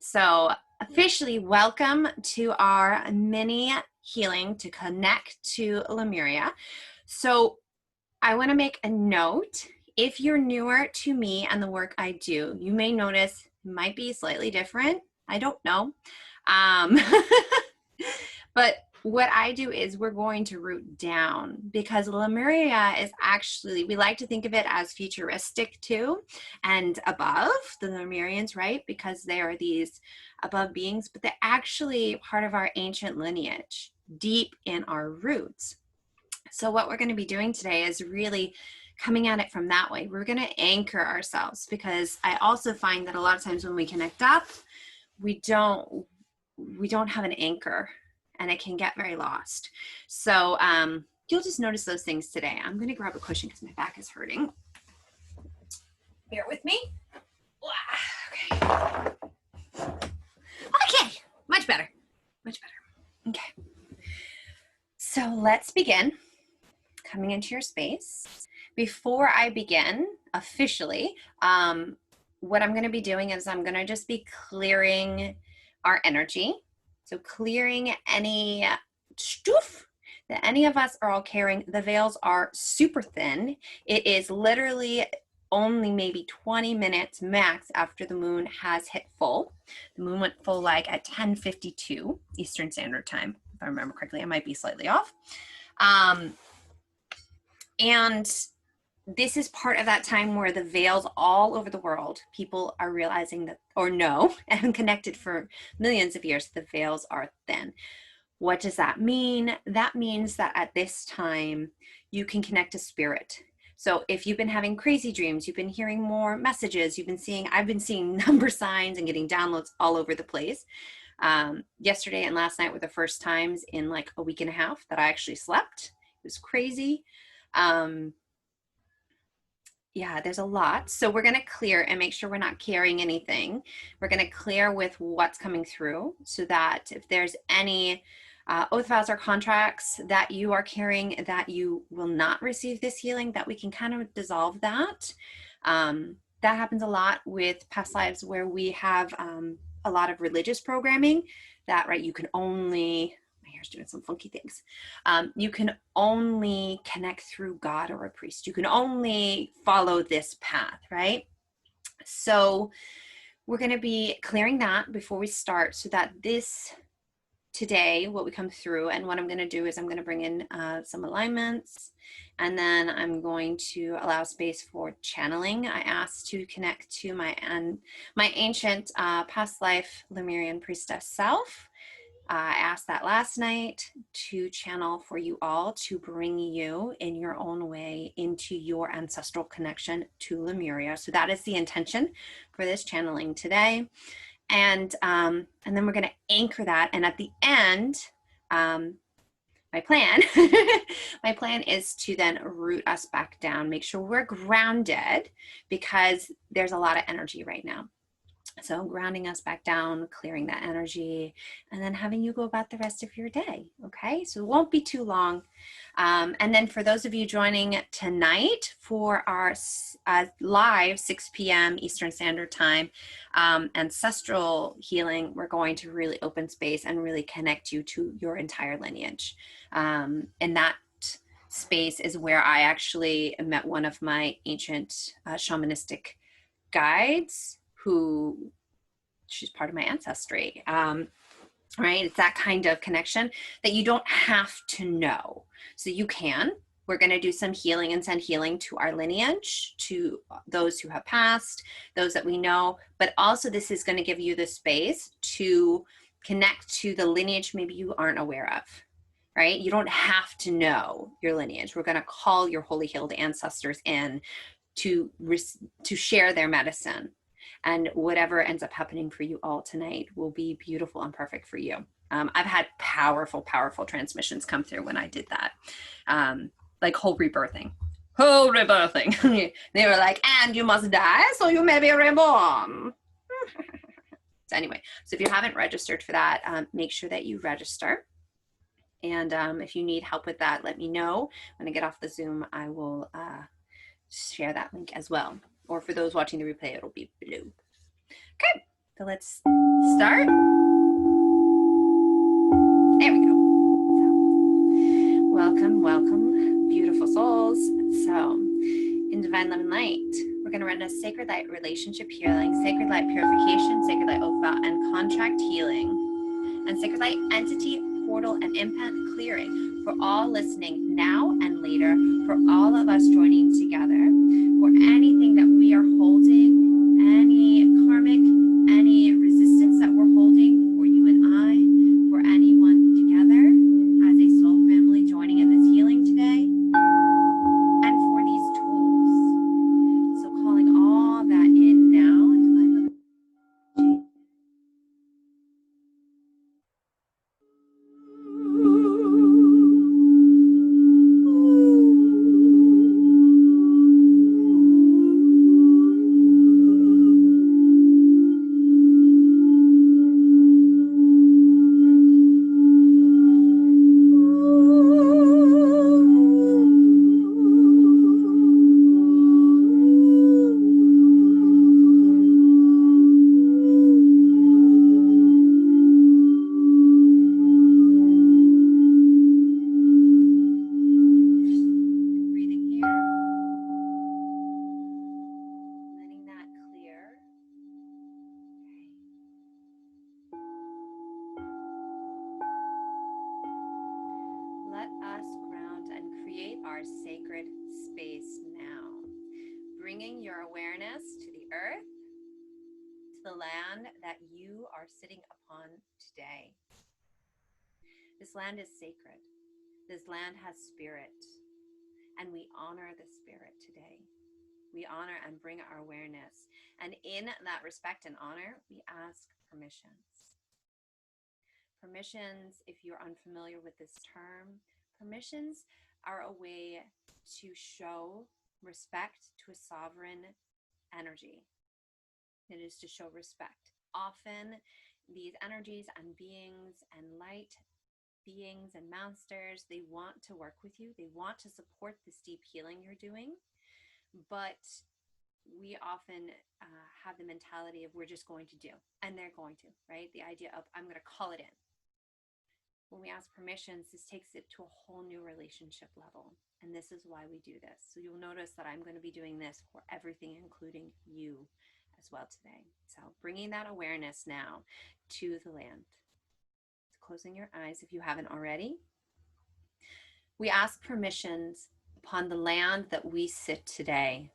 So officially welcome to our mini healing to connect to Lemuria. So I want to make a note. If you're newer to me and the work I do, you may notice it might be slightly different. I don't know. But what I do is we're going to root down, because Lemuria is actually, we like to think of it as futuristic too, and above the Lemurians, right? Because they are these above beings, but they're actually part of our ancient lineage, deep in our roots. So what we're going to be doing today is really coming at it from that way. We're going to anchor ourselves, because I also find that a lot of times when we connect up, we don't have an anchor, and it can get very lost. So you'll just notice those things today. I'm going to grab a cushion because my back is hurting. Bear with me. Okay. Okay, much better. Much better. Okay. So let's begin coming into your space. Before I begin officially, what I'm going to be doing is I'm going to just be clearing our energy. So clearing any stuff that any of us are all carrying. The veils are super thin. It is literally only maybe 20 minutes max after the moon has hit full. The moon went full like at 10:52 Eastern Standard Time, if I remember correctly. I might be slightly off. And this is part of that time where the veils all over the world, people are realizing that, or know, and connected for millions of years, the veils are thin. What does that mean? That means that at this time, you can connect to spirit. So if you've been having crazy dreams, you've been hearing more messages, I've been seeing number signs and getting downloads all over the place. Yesterday and last night were the first times in like a week and a half that I actually slept. It was crazy. Yeah, there's a lot. So we're going to clear and make sure we're not carrying anything. We're going to clear with what's coming through, so that if there's any oath, vows, or contracts that you are carrying that you will not receive this healing, that we can kind of dissolve that. That happens a lot with past lives where we have a lot of religious programming that, right, you can only, my hair's doing some funky things. You can only connect through God or a priest. You can only follow this path, right? So we're going to be clearing that before we start, so that today, what we come through, and what I'm going to do is I'm going to bring in some alignments, and then I'm going to allow space for channeling. I asked to connect to my ancient past life Lemurian priestess self. I asked that last night to channel for you all, to bring you in your own way into your ancestral connection to Lemuria. So that is the intention for this channeling today. And then we're going to anchor that. And at the end, my plan is to then root us back down, make sure we're grounded, because there's a lot of energy right now. So grounding us back down, clearing that energy, and then having you go about the rest of your day. Okay, so it won't be too long. And then for those of you joining tonight for our live 6 p.m. Eastern Standard Time ancestral healing, we're going to really open space and really connect you to your entire lineage. And that space is where I actually met one of my ancient shamanistic guides, who she's part of my ancestry, right? It's that kind of connection that you don't have to know. So you can. We're going to do some healing and send healing to our lineage, to those who have passed, those that we know, but also this is going to give you the space to connect to the lineage maybe you aren't aware of, right? You don't have to know your lineage. We're going to call your holy healed ancestors in to share their medicine. And whatever ends up happening for you all tonight will be beautiful and perfect for you. I've had powerful, powerful transmissions come through when I did that. Like whole rebirthing. They were like, and you must die, so you may be reborn. So anyway, so if you haven't registered for that, make sure that you register. And if you need help with that, let me know. When I get off the Zoom, I will share that link as well. Or for those watching the replay, it'll be blue. Okay, So let's start. There we go. So, welcome, beautiful souls. So, in Divine Love and Light, we're going to run a Sacred Light relationship healing, Sacred Light purification, Sacred Light oath vow and contract healing, and Sacred Light entity, portal, and imprint clearing for all listening now and later, for all of us joining together, for anything that we are holding, any karmic, any resistance that we're holding for you and I, for anyone together as a soul family joining in this healing today, and for these tools. So calling all that in now and Divine Love. Let us ground and create our sacred space now, bringing your awareness to the earth, to the land that you are sitting upon today. This land is sacred. This land has spirit, and we honor the spirit today. We honor and bring our awareness, and in that respect and honor, we ask permissions. Permissions, if you're unfamiliar with this term, permissions are a way to show respect to a sovereign energy. It is to show respect. Often, these energies and beings and light beings and masters, they want to work with you. They want to support this deep healing you're doing, but we often have the mentality of we're just going to do, and they're going to, right? The idea of I'm going to call it in. When we ask permissions, this takes it to a whole new relationship level. And this is why we do this. So you'll notice that I'm going to be doing this for everything, including you as well today. So bringing that awareness now to the land. Closing your eyes if you haven't already. We ask permissions upon the land that we sit today.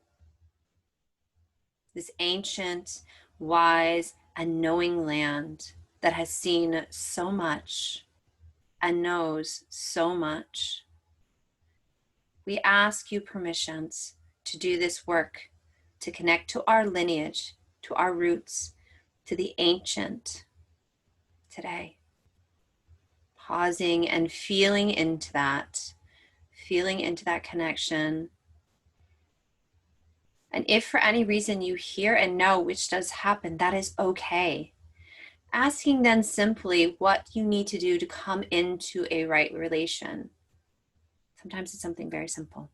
This ancient, wise, and knowing land that has seen so much and knows so much. We ask you permissions to do this work, to connect to our lineage, to our roots, to the ancient today. Pausing and feeling into that connection. And if for any reason you hear and know, which does happen, that is okay. Asking then simply what you need to do to come into a right relation. Sometimes it's something very simple,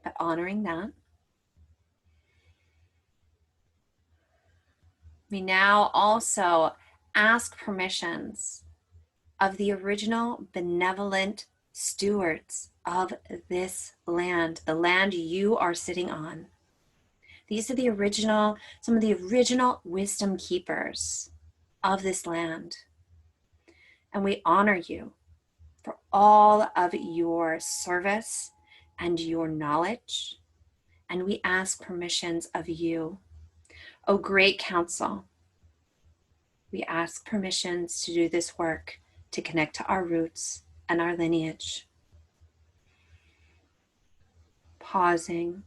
but honoring that. We now also ask permissions of the original benevolent stewards of this land, the land you are sitting on. These are some of the original wisdom keepers of this land. And we honor you for all of your service and your knowledge. And we ask permissions of you, O great council. We ask permissions to do this work, to connect to our roots and our lineage. Pausing.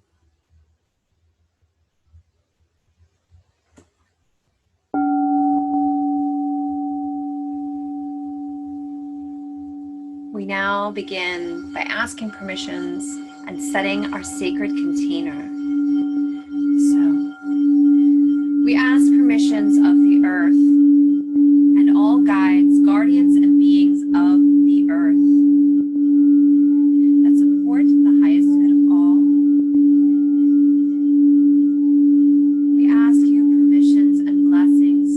We now begin by asking permissions and setting our sacred container. So, we ask permissions of the earth and all guides, guardians, and beings of the earth that support the highest good of all. We ask you permissions and blessings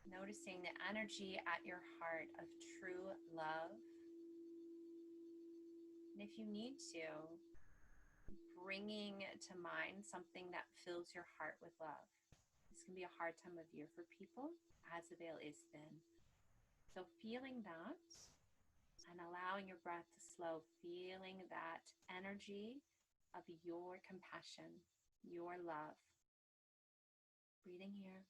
Noticing the energy at your heart of true love. And if you need to, bringing to mind something that fills your heart with love. This can be a hard time of year for people as the veil is thin. So feeling that and allowing your breath to slow, feeling that energy of your compassion, your love. Breathing here.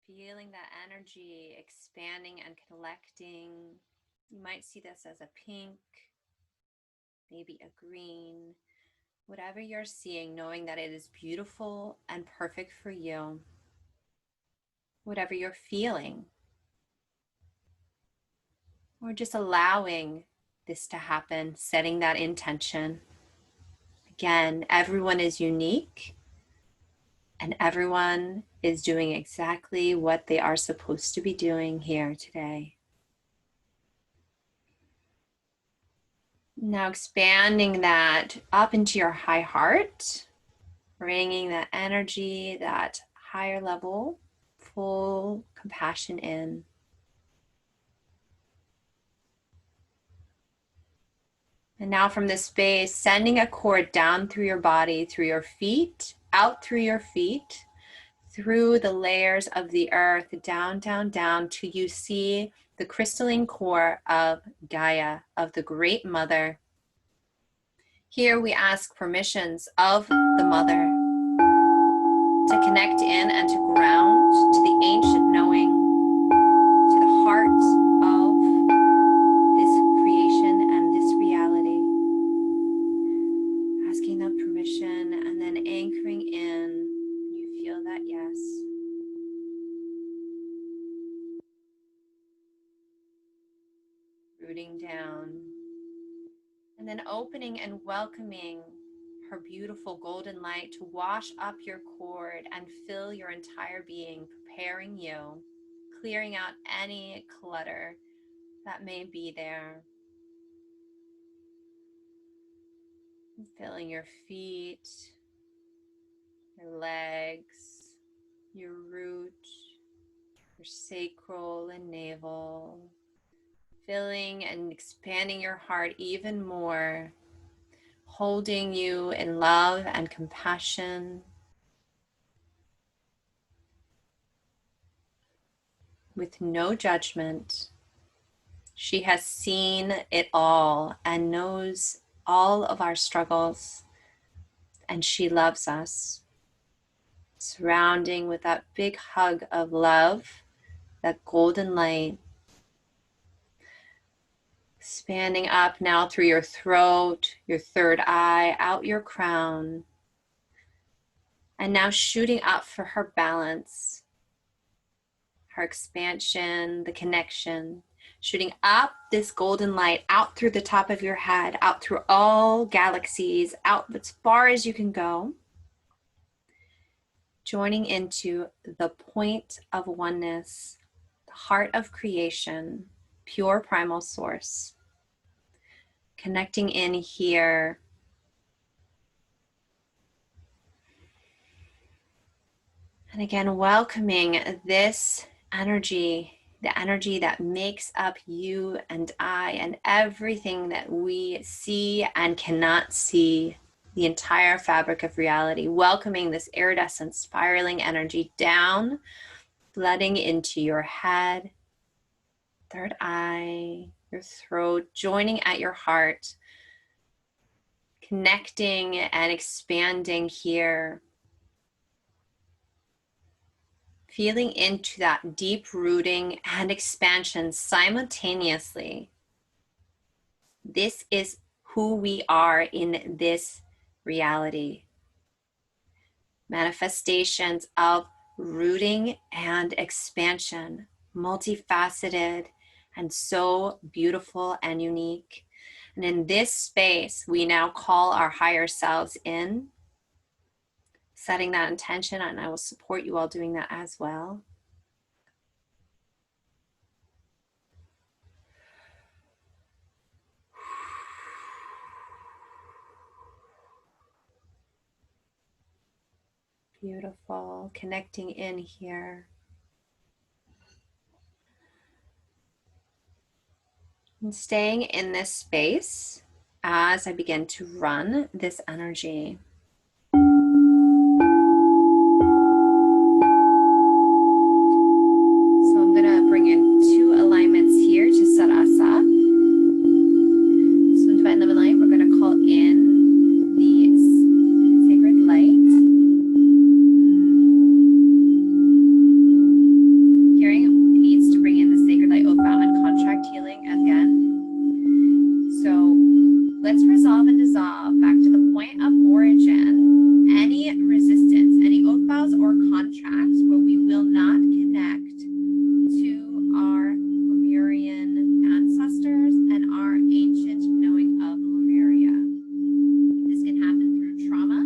Feeling that energy expanding and collecting. You might see this as a pink, maybe a green, whatever you're seeing, knowing that it is beautiful and perfect for you. Whatever you're feeling, or just allowing this to happen, setting that intention. Again, everyone is unique and everyone is doing exactly what they are supposed to be doing here today. Now expanding that up into your high heart, bringing that energy, that higher level, full compassion in. And now from this space, sending a cord down through your body, through your feet, out through your feet, through the layers of the earth, down, down, down, till you see the crystalline core of Gaia, of the Great Mother. Here we ask permissions of the Mother to connect in and to ground to the ancient knowing, to the heart of this creation and this reality. Asking that permission and then anchoring in, you feel that yes. Rooting down. And then opening and welcoming her beautiful golden light to wash up your cord and fill your entire being, preparing you, clearing out any clutter that may be there. Filling your feet, your legs, your root, your sacral and navel. Filling and expanding your heart even more, holding you in love and compassion, with no judgment. She has seen it all and knows all of our struggles, and she loves us. Surrounding with that big hug of love, that golden light. Expanding up now through your throat, your third eye, out your crown. And now shooting up for her balance, her expansion, the connection. Shooting up this golden light out through the top of your head, out through all galaxies, out as far as you can go. Joining into the point of oneness, the heart of creation, pure primal source. Connecting in here. And again, welcoming this energy, the energy that makes up you and I and everything that we see and cannot see, the entire fabric of reality. Welcoming this iridescent spiraling energy down, flooding into your head, third eye, your throat, joining at your heart, connecting and expanding here. Feeling into that deep rooting and expansion simultaneously. This is who we are in this reality. Manifestations of rooting and expansion, multifaceted and so beautiful and unique. And in this space, we now call our higher selves in, setting that intention, and I will support you all doing that as well. Beautiful. Connecting in here. And staying in this space as I begin to run this energy. So I'm going to bring in 2 alignments here to set us up. So in Divine Love and Light, we're going to call in the sacred light. Hearing needs to bring in the sacred light oath vow and contract healing again. So let's resolve and dissolve back to the point of origin any resistance, any oath vows or contracts where we will not connect to our Lemurian ancestors and our ancient knowing of Lemuria. This can happen through trauma,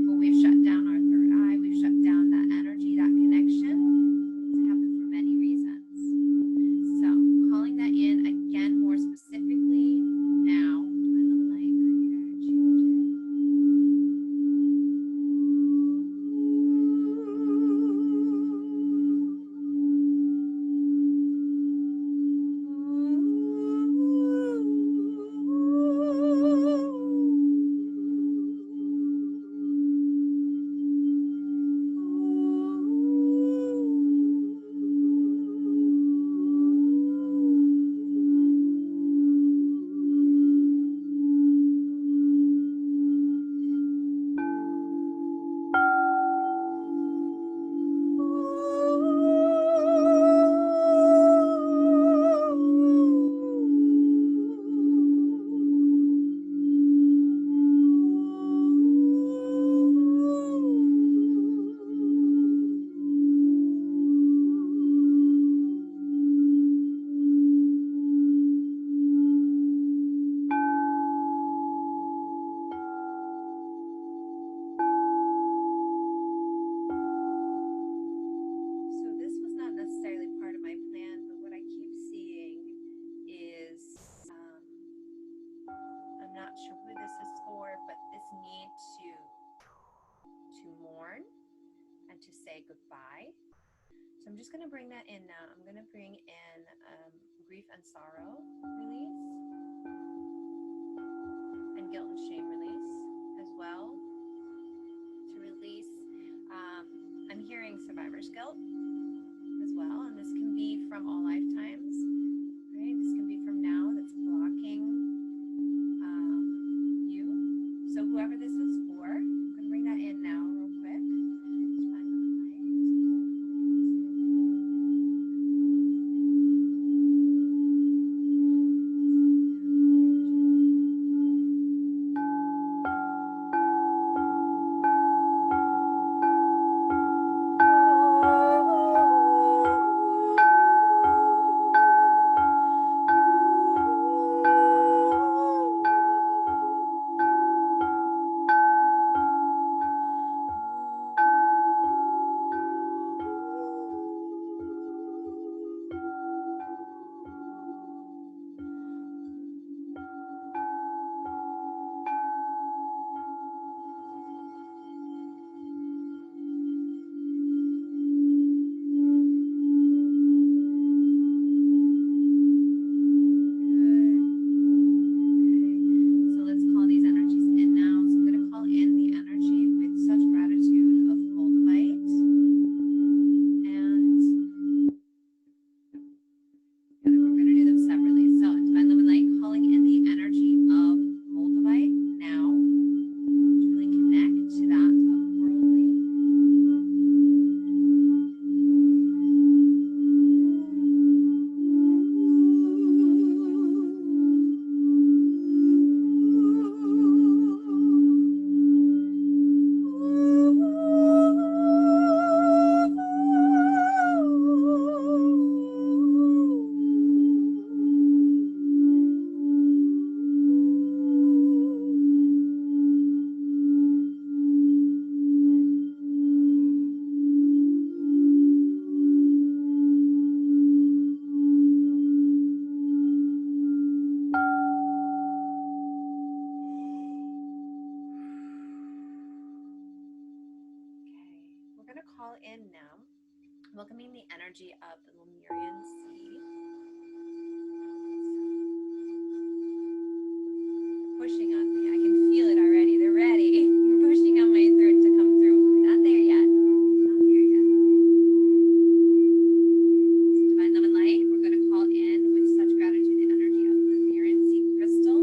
where we've shut down our third eye, we've shut down that energy, that connection. It happens for many reasons. So calling that in again more specifically now. To say goodbye. So I'm just going to bring that in now. I'm going to bring in grief and sorrow release and guilt and shame release as well. To release, I'm hearing survivor's guilt as well, and this can be from all lifetimes, right? This can be from now that's blocking you. So whoever this is for, I'm going to bring that in now real quick. in now, welcoming the energy of the Lemurian sea. Pushing on me. I can feel it already. They're ready. You're pushing on my throat to come through. We're not there yet. Not there yet. So divine love and light, we're going to call in with such gratitude the energy of the Lemurian sea crystal.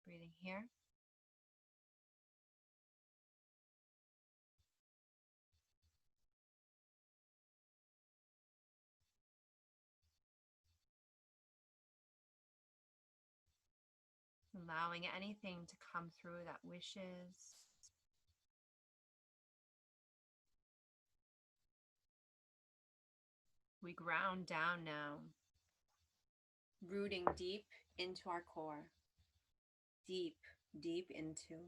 Breathing here. Allowing anything to come through that wishes. We ground down now, rooting deep into our core. Deep, deep into.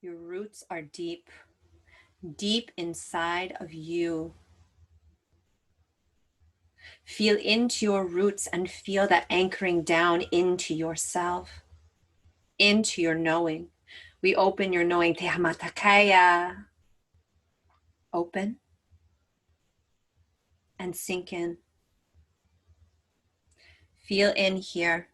Your roots are deep, deep inside of you. Feel into your roots and feel that anchoring down into yourself, into your knowing. We open your knowing. Te hamatakaya. Open and sink in. Feel in here.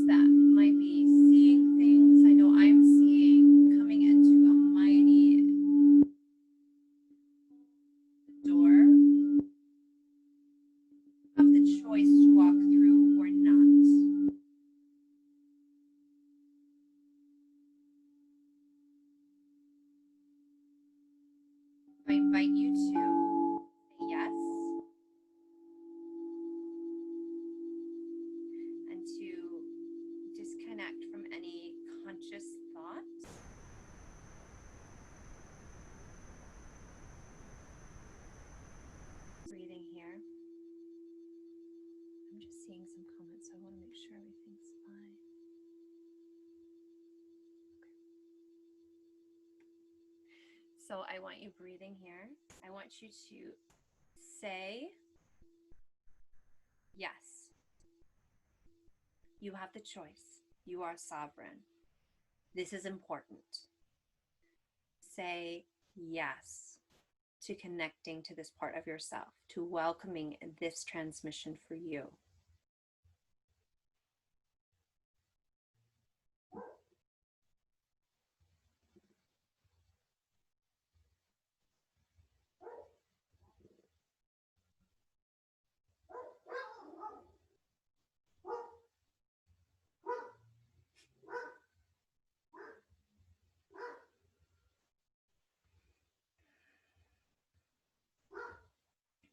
that might be seeing things. I know I'm seeing coming into a mighty door. You have the choice to walk through or not. I invite you to say yes and to disconnect from any conscious thoughts. Breathing here. I'm just seeing some comments, so I want to make sure everything's fine. So I want you breathing here. I want you to say yes. You have the choice. You are sovereign. This is important. Say yes to connecting to this part of yourself, to welcoming this transmission for you.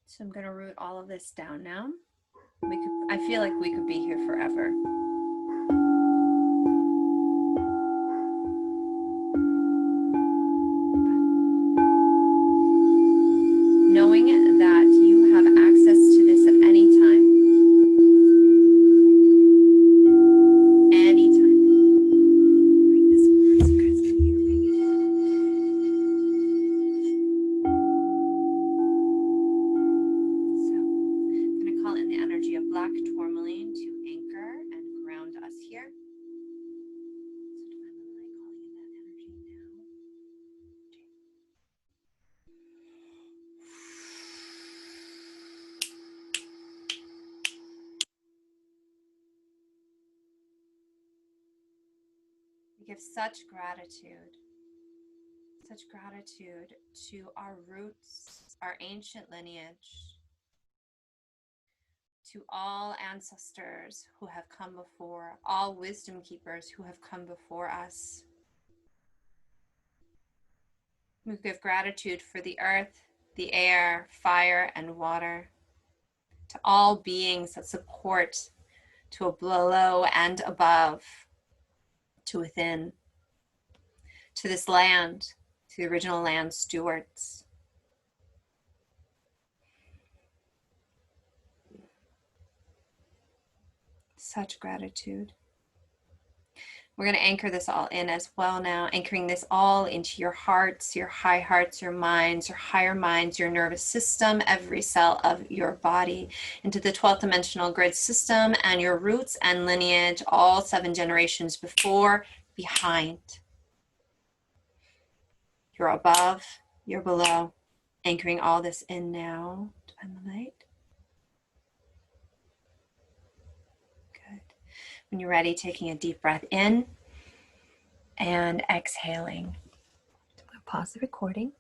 So I'm going to root all of this down now. I feel like we could be here forever. Knowing that you have access to this at any time. Anytime. Bring this forward so you guys can hear me. So I'm going to call in the energy of black tourmaline to anchor and ground us here. We give such gratitude to our roots, our ancient lineage, to all ancestors who have come before, all wisdom keepers who have come before us. We give gratitude for the earth, the air, fire, and water, to all beings that support, to below and above, to within, to this land, to the original land stewards. Such gratitude. We're going to anchor this all in as well now, anchoring this all into your hearts, your high hearts, your minds, your higher minds, your nervous system, every cell of your body, into the 12th dimensional grid system and your roots and lineage, all 7 generations before, behind. You're above, you're below, anchoring all this in now. Divine light. Good. When you're ready, taking a deep breath in and exhaling. I'm going to pause the recording.